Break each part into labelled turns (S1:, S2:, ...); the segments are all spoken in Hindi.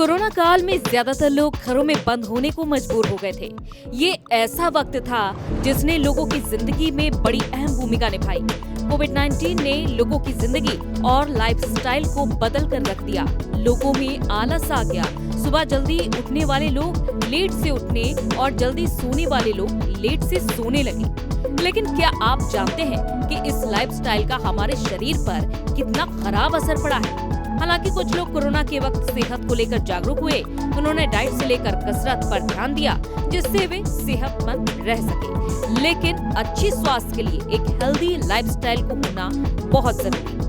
S1: कोरोना काल में ज्यादातर लोग घरों में बंद होने को मजबूर हो गए थे। ये ऐसा वक्त था जिसने लोगों की जिंदगी में बड़ी अहम भूमिका निभाई। कोविड-19 ने लोगों की जिंदगी और लाइफस्टाइल को बदल कर रख दिया। लोगों में आलस आ गया। सुबह जल्दी उठने वाले लोग लेट से उठने और जल्दी सोने वाले लोग लेट से सोने लगे। लेकिन क्या आप जानते हैं कि इस लाइफस्टाइल का हमारे शरीर पर कितना खराब असर पड़ा है? हालांकि कुछ लोग कोरोना के वक्त सेहत को लेकर जागरूक हुए। उन्होंने डाइट से लेकर कसरत पर ध्यान दिया, जिससे वे सेहतमंद रह सके। लेकिन अच्छे स्वास्थ्य के लिए एक हेल्दी लाइफस्टाइल को होना बहुत जरूरी है।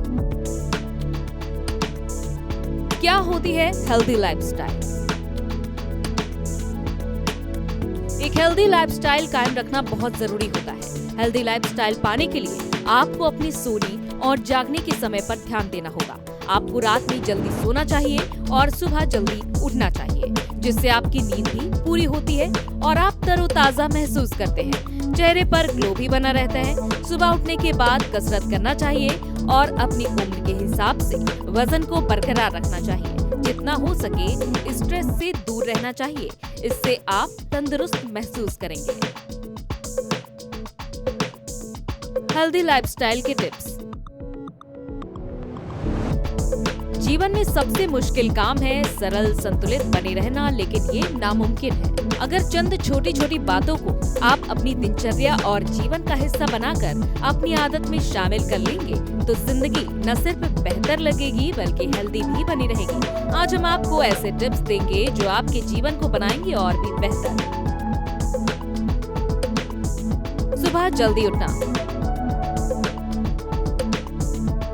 S1: क्या होती है हेल्दी लाइफस्टाइल? एक हेल्दी लाइफस्टाइल कायम रखना बहुत जरूरी होता है। हेल्दी लाइफस्टाइल पाने के लिए आपको अपनी सोने और जागने के समय पर ध्यान देना होगा। आपको रात में जल्दी सोना चाहिए और सुबह जल्दी उठना चाहिए, जिससे आपकी नींद भी पूरी होती है और आप तरोताजा महसूस करते हैं। चेहरे पर ग्लो भी बना रहता है। सुबह उठने के बाद कसरत करना चाहिए और अपनी उम्र के हिसाब से वजन को बरकरार रखना चाहिए। जितना हो सके स्ट्रेस से दूर रहना चाहिए। इससे आप तंदुरुस्त महसूस करेंगे। हेल्दी लाइफस्टाइल के टिप्स। जीवन में सबसे मुश्किल काम है सरल संतुलित बने रहना, लेकिन ये नामुमकिन है। अगर चंद छोटी छोटी बातों को आप अपनी दिनचर्या और जीवन का हिस्सा बनाकर अपनी आदत में शामिल कर लेंगे तो जिंदगी न सिर्फ बेहतर लगेगी बल्कि हेल्दी भी बनी रहेगी। आज हम आपको ऐसे टिप्स देंगे जो आपके जीवन को बनाएंगे और भी बेहतर। सुबह जल्दी उठना।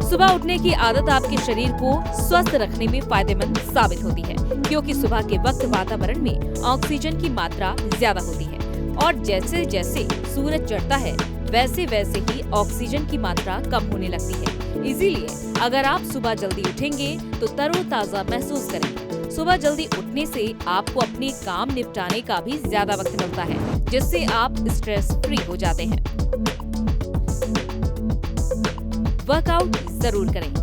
S1: सुबह उठने की आदत आपके शरीर को स्वस्थ रखने में फायदेमंद साबित होती है, क्योंकि सुबह के वक्त वातावरण में ऑक्सीजन की मात्रा ज्यादा होती है और जैसे जैसे सूरज चढ़ता है वैसे वैसे ही ऑक्सीजन की मात्रा कम होने लगती है। इसीलिए अगर आप सुबह जल्दी उठेंगे तो तरोताजा महसूस करेंगे। सुबह जल्दी उठने से आपको अपने काम निपटाने का भी ज्यादा वक्त मिलता है, जिससे आप स्ट्रेस फ्री हो जाते हैं। वर्कआउट जरूर करें।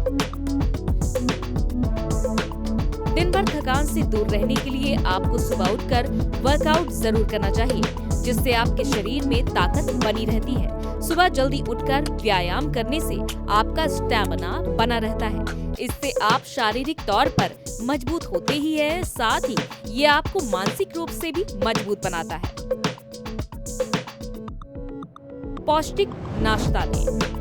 S1: दिन भर थकान से दूर रहने के लिए आपको सुबह उठकर वर्कआउट जरूर करना चाहिए, जिससे आपके शरीर में ताकत बनी रहती है। सुबह जल्दी उठकर व्यायाम करने से आपका स्टैमिना बना रहता है। इससे आप शारीरिक तौर पर मजबूत होते ही है, साथ ही ये आपको मानसिक रूप से भी मजबूत बनाता है। पौष्टिक नाश्ता लें।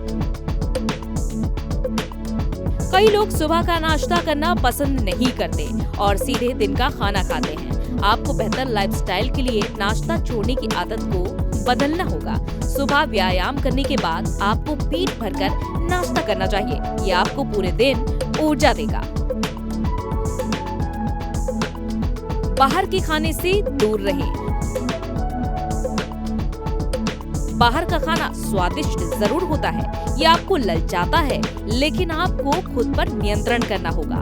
S1: कई लोग सुबह का नाश्ता करना पसंद नहीं करते और सीधे दिन का खाना खाते हैं। आपको बेहतर लाइफस्टाइल के लिए नाश्ता छोड़ने की आदत को बदलना होगा। सुबह व्यायाम करने के बाद आपको पेट भरकर नाश्ता करना चाहिए। ये आपको पूरे दिन ऊर्जा देगा। बाहर के खाने से दूर रहें। बाहर का खाना स्वादिष्ट जरूर होता है, ये आपको ललचाता है, लेकिन आपको खुद पर नियंत्रण करना होगा।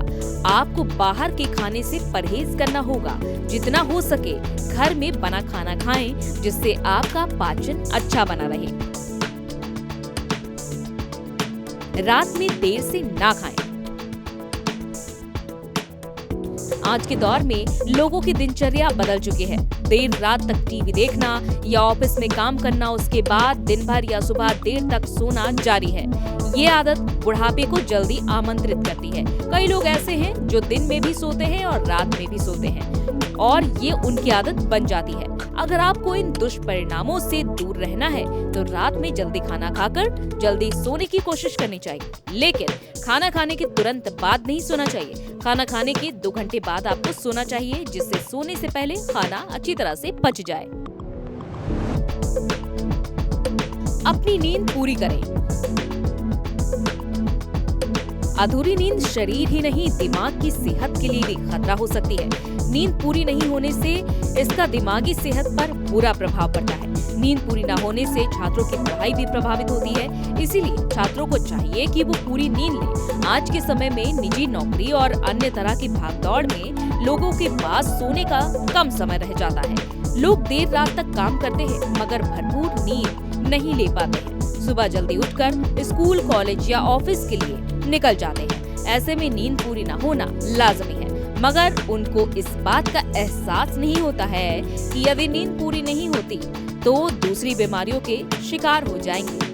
S1: आपको बाहर के खाने से परहेज करना होगा। जितना हो सके घर में बना खाना खाएं, जिससे आपका पाचन अच्छा बना रहे। रात में देर से ना खाएं। आज के दौर में लोगों की दिनचर्या बदल चुकी है। देर रात तक टीवी देखना या ऑफिस में काम करना, उसके बाद दिन भर या सुबह देर तक सोना जारी है। ये आदत बुढ़ापे को जल्दी आमंत्रित करती है। कई लोग ऐसे हैं जो दिन में भी सोते हैं और रात में भी सोते हैं और ये उनकी आदत बन जाती है। अगर आपको इन दुष्परिणामों से दूर रहना है तो रात में जल्दी खाना खाकर जल्दी सोने की कोशिश करनी चाहिए, लेकिन खाना खाने के तुरंत बाद नहीं सोना चाहिए। खाना खाने के 2 घंटे बाद आपको सोना चाहिए, जिससे सोने से पहले खाना अच्छी तरह से पच जाए। अपनी नींद पूरी करें। अधूरी नींद शरीर ही नहीं दिमाग की सेहत के लिए भी खतरा हो सकती है। नींद पूरी नहीं होने से इसका दिमागी सेहत पर बुरा प्रभाव पड़ता है। नींद पूरी न होने से छात्रों की पढ़ाई भी प्रभावित होती है। इसीलिए छात्रों को चाहिए कि वो पूरी नींद लें। आज के समय में निजी नौकरी और अन्य तरह की भागदौड़ में लोगों के पास सोने का कम समय रह जाता है। लोग देर रात तक काम करते हैं मगर भरपूर नींद नहीं ले पाते हैं। सुबह जल्दी उठकर स्कूल, कॉलेज या ऑफिस के लिए निकल जाते हैं। ऐसे में नींद पूरी न होना लाजमी है। मगर उनको इस बात का एहसास नहीं होता है कि यदि नींद पूरी नहीं होती तो दूसरी बीमारियों के शिकार हो जाएंगे।